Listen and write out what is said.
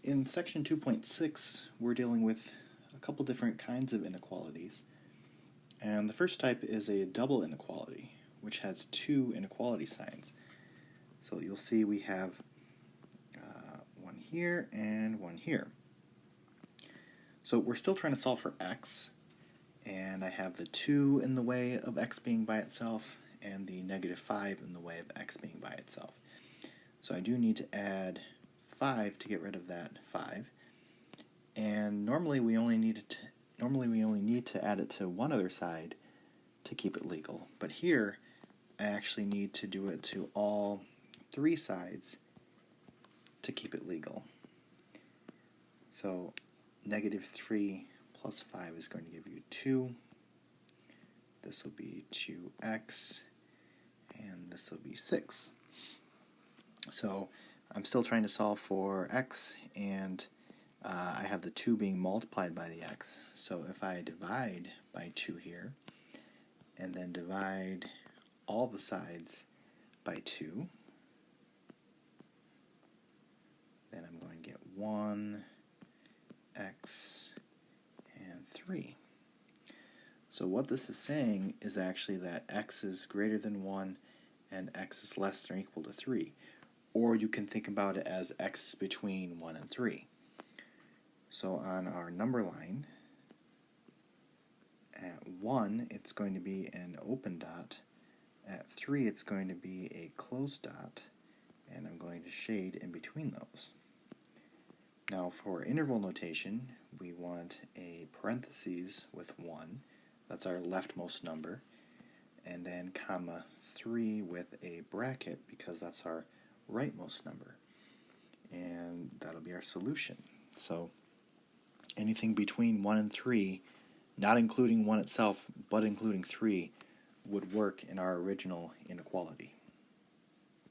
In section 2.6, we're dealing with a couple different kinds of inequalities. And the first type is a double inequality, which has two inequality signs. So you'll see we have one here and one here. So we're still trying to solve for x, and I have the 2 in the way of x being by itself and the negative 5 in the way of x being by itself. So I do need to add 5 to get rid of that 5, and normally we only need to add it to one other side to keep it legal. But here I actually need to do it to all three sides to keep it legal. So negative 3 plus 5 is going to give you 2. This will be 2x, and this will be 6. So I'm still trying to solve for x, and I have the 2 being multiplied by the x. So if I divide by 2 here, and then divide all the sides by 2, then I'm going to get 1, x, and 3. So what this is saying is actually that x is greater than 1 and x is less than or equal to 3. Or you can think about it as x between 1 and 3. So on our number line, at 1 it's going to be an open dot, at 3 it's going to be a closed dot, and I'm going to shade in between those. Now for interval notation, we want a parentheses with 1, that's our leftmost number, and then comma 3 with a bracket because that's our rightmost number, and that'll be our solution. So anything between 1 and 3, not including 1 itself, but including 3, would work in our original inequality.